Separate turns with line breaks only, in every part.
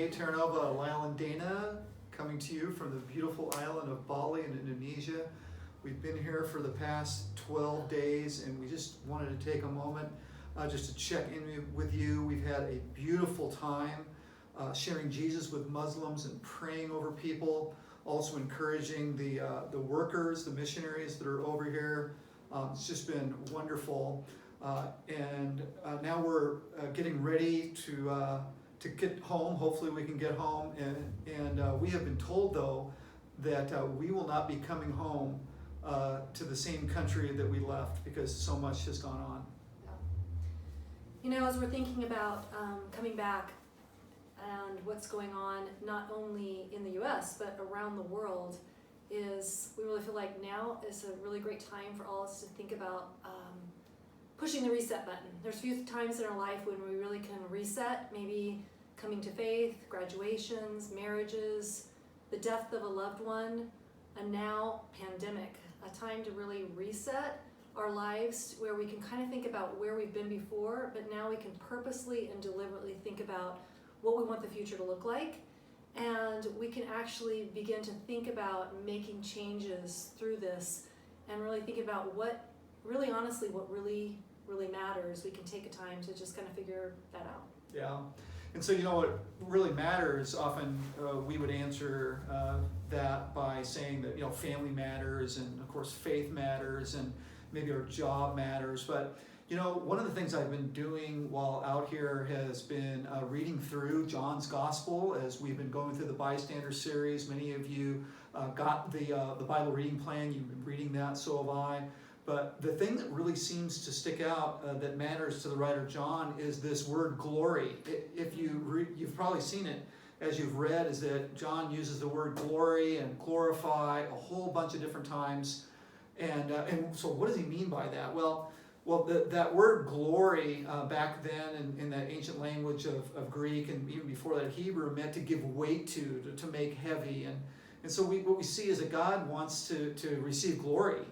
Hey, Terra Nova, Lyle and Dana, coming to you from the beautiful island of Bali in Indonesia. We've been here for the past 12 days, and we just wanted to take a moment just to check in with you. We've had a beautiful time sharing Jesus with Muslims and praying over people, also encouraging the workers, the missionaries that are over here. It's just been wonderful. And now we're getting ready to get home. Hopefully we can get home. And we have been told, though, that we will not be coming home to the same country that we left because so much has gone on.
You know, as we're thinking about coming back and what's going on, not only in the U.S., but around the world, is we really feel like now is a really great time for all of us to think about pushing the reset button. There's a few times in our life when we really can reset, maybe coming to faith, graduations, marriages, the death of a loved one, and now pandemic, a time to really reset our lives where we can kind of think about where we've been before, but now we can purposely and deliberately think about what we want the future to look like. And we can actually begin to think about making changes through this and really think about what really honestly, what really matters. We can take a time to just kind of figure that out.
Yeah. And so, you know, what really matters, often we would answer that by saying that, you know, family matters and, of course, faith matters and maybe our job matters. But, you know, one of the things I've been doing while out here has been reading through John's Gospel as we've been going through the Bystander series. Many of you got the Bible reading plan. You've been reading that, so have I. But the thing that really seems to stick out that matters to the writer John is this word glory. If you've probably seen it as you've read, is that John uses the word glory and glorify a whole bunch of different times. And so what does he mean by that? Well, that word glory back then in that ancient language of Greek and even before that Hebrew meant to give weight to make heavy. And so what we see is that God wants to receive glory.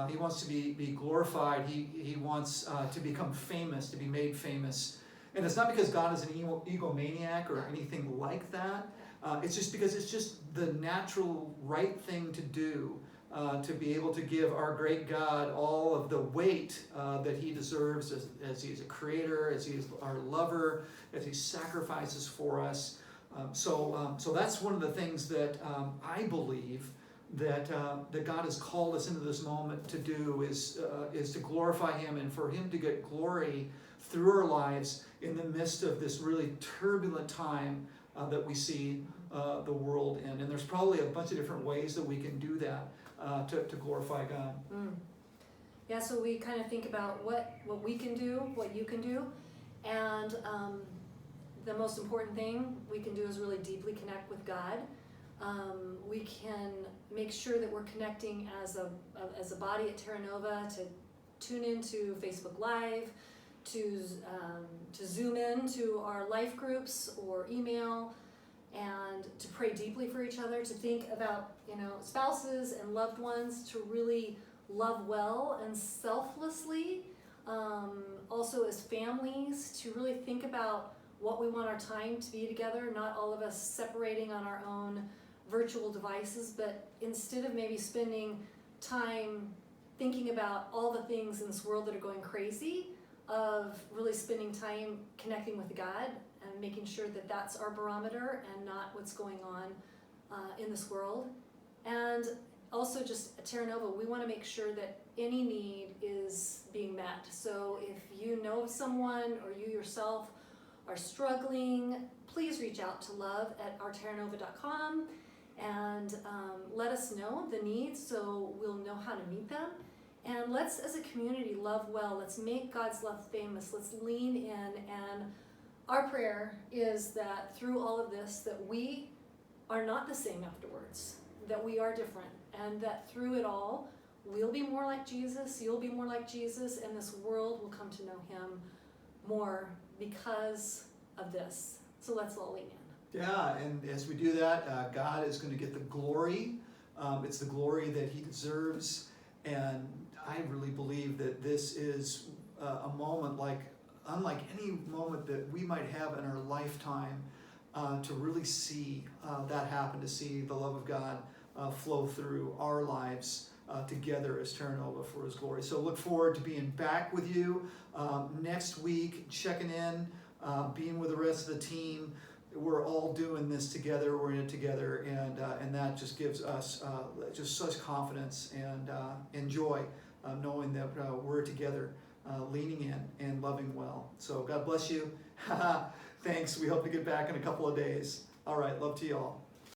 He wants to be glorified. He wants to become famous, to be made famous. And it's not because God is an egomaniac or anything like that. It's just because it's just the natural right thing to do, to be able to give our great God all of the weight that he deserves as he's a creator, as he's our lover, as he sacrifices for us. So that's one of the things that I believe that God has called us into this moment to do is to glorify him and for him to get glory through our lives in the midst of this really turbulent time that we see the world in. And there's probably a bunch of different ways that we can do that to glorify God.
Yeah, so we kind of think about what we can do, what you can do, and the most important thing we can do is really deeply connect with God. We can make sure that we're connecting as a body at Terra Nova, to tune into Facebook Live, to zoom in to our life groups or email, and to pray deeply for each other, to think about, you know, spouses and loved ones, to really love well and selflessly. Also as families, to really think about what we want our time to be together, not all of us separating on our own virtual devices, but instead of maybe spending time thinking about all the things in this world that are going crazy, of really spending time connecting with God and making sure that that's our barometer and not what's going on in this world. And also just at Terra Nova, we want to make sure that any need is being met. So if you know of someone or you yourself are struggling, please reach out to love@ourterranova.com and let us know the needs so we'll know how to meet them. And let's, as a community, love well. Let's make God's love famous. Let's lean in. And our prayer is that through all of this, that we are not the same afterwards, that we are different, and that through it all, we'll be more like Jesus, you'll be more like Jesus, and this world will come to know him more because of this. So let's all lean in.
Yeah, and as we do that, God is going to get the glory. It's the glory that he deserves. And I really believe that this is a moment unlike any moment that we might have in our lifetime, to really see that happen, to see the love of God flow through our lives together as Terra Nova for His glory. So look forward to being back with you next week, checking in, being with the rest of the team. We're all doing this together. We're in it together, and that just gives us just such confidence and joy, knowing that we're together, leaning in and loving well. So God bless you. Thanks. We hope to get back in a couple of days. All right. Love to you all.